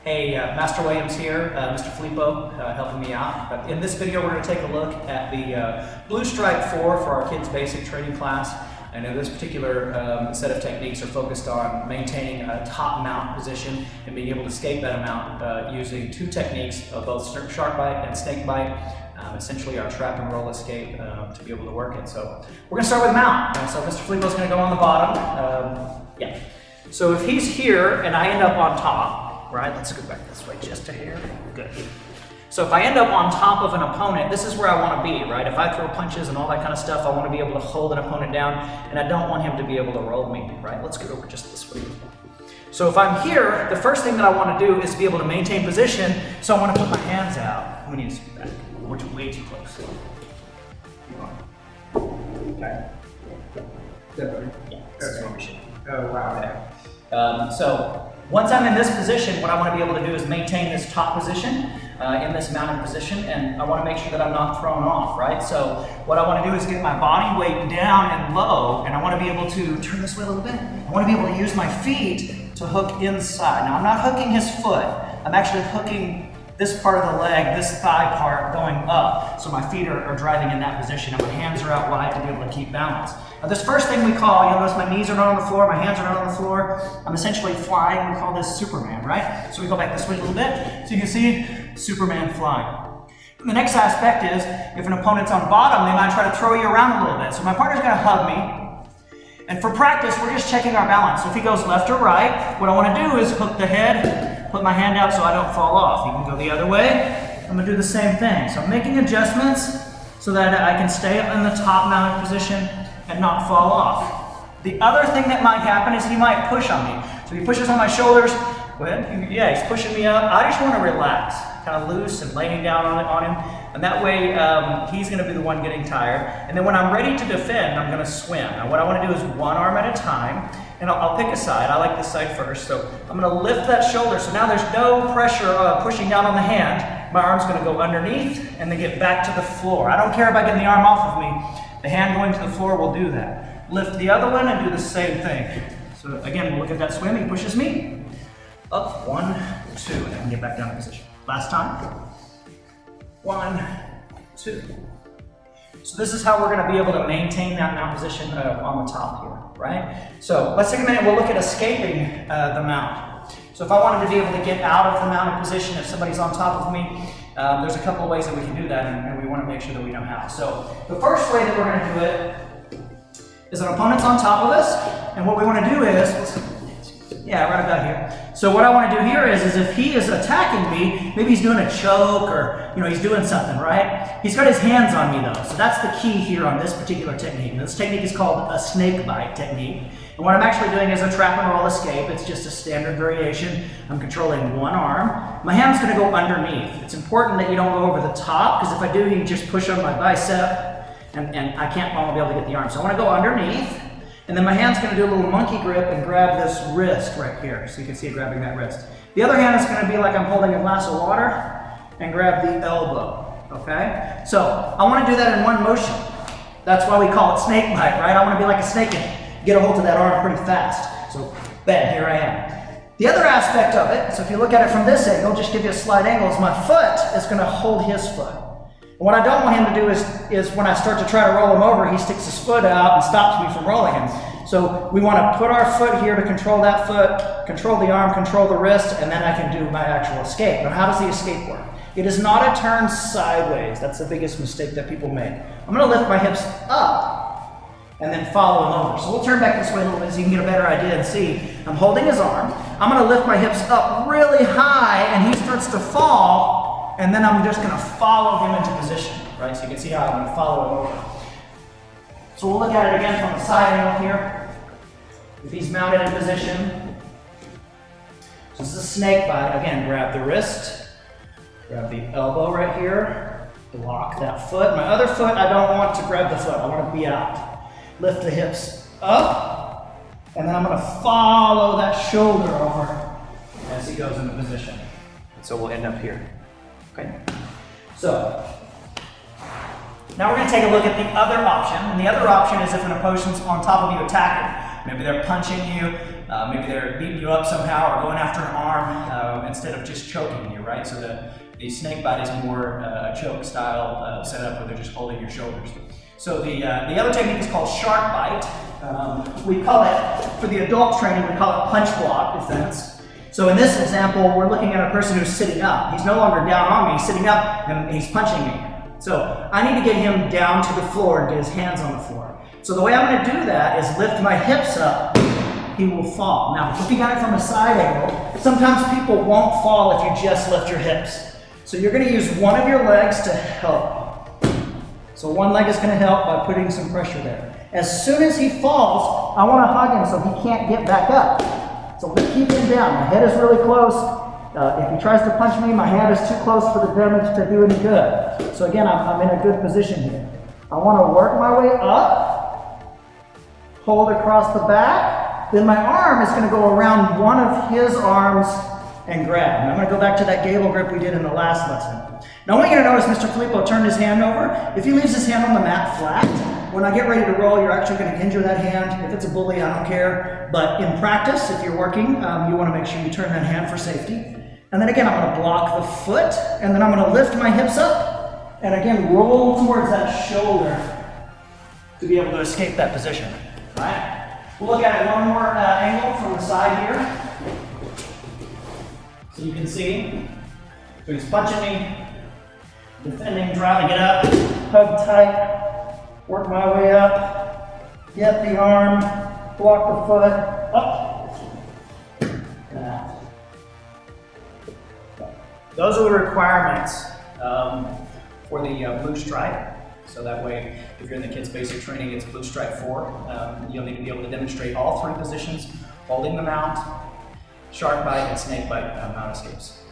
Hey, Master Williams here, Mr. Filippo helping me out. In this video we're going to take a look at the Blue Stripe 4 for our kids' basic training class. I know this particular set of techniques are focused on maintaining a top mount position and being able to escape that mount using two techniques, both shark bite and snake bite, essentially our trap and roll escape to be able to work it. So we're going to start with mount. So Mr. Filippo is going to go on the bottom. So if he's here and I end up on top, right, let's go back this way just a hair. Good. So if I end up on top of an opponent, this is where I want to be, right? If I throw punches and all that kind of stuff, I want to be able to hold an opponent down, and I don't want him to be able to roll me, right? Let's go over just this way. So if I'm here, the first thing that I want to do is be able to maintain position, so I want to put my hands out. We need to scoot back. We're way too close. Keep on. Okay. Yeah, this is where we should be. Oh, wow. So once I'm in this position, what I want to be able to do is maintain this top position in this mounted position, and I want to make sure that I'm not thrown off, right? So what I want to do is get my body weight down and low, and I want to be able to turn this way a little bit. I want to be able to use my feet to hook inside. Now I'm not hooking his foot, I'm actually hooking this part of the leg, this thigh part going up, so my feet are driving in that position and my hands are out wide to be able to keep balance. Now this first thing we call, you'll notice my knees are not on the floor, my hands are not on the floor, I'm essentially flying, we call this Superman, right? So we go back this way a little bit, so you can see Superman flying. The next aspect is, if an opponent's on bottom, they might try to throw you around a little bit. So my partner's gonna hug me, and for practice, we're just checking our balance. So if he goes left or right, what I wanna do is hook the head, put my hand out so I don't fall off. You can go the other way. I'm gonna do the same thing. So I'm making adjustments so that I can stay in the top mounted position and not fall off. The other thing that might happen is he might push on me. So he pushes on my shoulders. Go ahead. Yeah, he's pushing me up. I just wanna relax, kind of loose and laying down on him. And that way, he's gonna be the one getting tired. And then when I'm ready to defend, I'm gonna swim. Now what I wanna do is one arm at a time, and I'll pick a side. I like this side first. So I'm gonna lift that shoulder. So now there's no pressure pushing down on the hand. My arm's gonna go underneath and then get back to the floor. I don't care about getting the arm off of me. The hand going to the floor will do that. Lift the other one and do the same thing. So again, look at that swim. He pushes me. Up, 1, 2, and I can get back down in position. Last time. 1, 2. So this is how we're going to be able to maintain that mount position on the top here, right? So let's take a minute, we'll look at escaping the mount. So if I wanted to be able to get out of the mounted position, if somebody's on top of me, there's a couple of ways that we can do that, and we want to make sure that we know how. So the first way that we're going to do it is an opponent's on top of us, and what we want to do is, right about here. So what I want to do here is if he is attacking me, maybe he's doing a choke or he's doing something, right? He's got his hands on me though, so that's the key here on this particular technique. This technique is called a snake bite technique. And what I'm actually doing is a trap and roll escape. It's just a standard variation. I'm controlling one arm. My hand's going to go underneath. It's important that you don't go over the top, because if I do, you just push on my bicep, and I won't be able to get the arm. So I want to go underneath. And then my hand's going to do a little monkey grip and grab this wrist right here. So you can see it grabbing that wrist. The other hand is going to be like I'm holding a glass of water and grab the elbow, okay? So I want to do that in one motion. That's why we call it snake bite, right? I want to be like a snake and get a hold of that arm pretty fast. So bam, here I am. The other aspect of it, so if you look at it from this angle, just give you a slight angle, is my foot is going to hold his foot. What I don't want him to do is when I start to try to roll him over, he sticks his foot out and stops me from rolling him. So we want to put our foot here to control that foot, control the arm, control the wrist, and then I can do my actual escape. Now how does the escape work? It is not a turn sideways. That's the biggest mistake that people make. I'm going to lift my hips up and then follow him over. So we'll turn back this way a little bit so you can get a better idea and see. I'm holding his arm. I'm going to lift my hips up really high, and he starts to fall. And then I'm just going to follow him into position, right? So you can see how I'm going to follow him over. So we'll look at it again from the side angle here. If he's mounted in position. So this is a snake bite. Again, grab the wrist, grab the elbow right here, block that foot. My other foot, I don't want to grab the foot. I want to be out. Lift the hips up, and then I'm going to follow that shoulder over as he goes into position. And so we'll end up here. Okay, so now we're going to take a look at the other option. And the other option is if an opponent's on top of you attacking. Maybe they're punching you, Maybe they're beating you up somehow or going after an arm instead of just choking you, right? So the snake bite is more a choke style setup where they're just holding your shoulders. So the other technique is called shark bite. We call it, for the adult training, we call it punch block defense. So in this example, we're looking at a person who's sitting up. He's no longer down on me, he's sitting up and he's punching me. So I need to get him down to the floor and get his hands on the floor. So the way I'm going to do that is lift my hips up, he will fall. Now, looking at it from a side angle, sometimes people won't fall if you just lift your hips. So you're going to use one of your legs to help. So one leg is going to help by putting some pressure there. As soon as he falls, I want to hug him so he can't get back up. So keep him down. My head is really close. If he tries to punch me, my hand is too close for the damage to do any good. So again, I'm in a good position here. I want to work my way up, hold across the back, then my arm is going to go around one of his arms and grab. And I'm going to go back to that gable grip we did in the last lesson. Now I want you to notice Mr. Filippo turned his hand over. If he leaves his hand on the mat flat, when I get ready to roll, you're actually going to injure that hand. If it's a bully, I don't care. But in practice, if you're working, you want to make sure you turn that hand for safety. And then again, I'm going to block the foot, and then I'm going to lift my hips up, and again, roll towards that shoulder to be able to escape that position. All right? We'll look at it one more angle from the side here. So you can see, so he's punching me, defending, driving it up, hug tight, work my way up, get the arm, block the foot, up, and out. Those are the requirements for the blue stripe. So that way, if you're in the kids' basic training, it's blue stripe 4. You'll need to be able to demonstrate all 3 positions, holding the mount, shark bite, and snake bite mount escapes.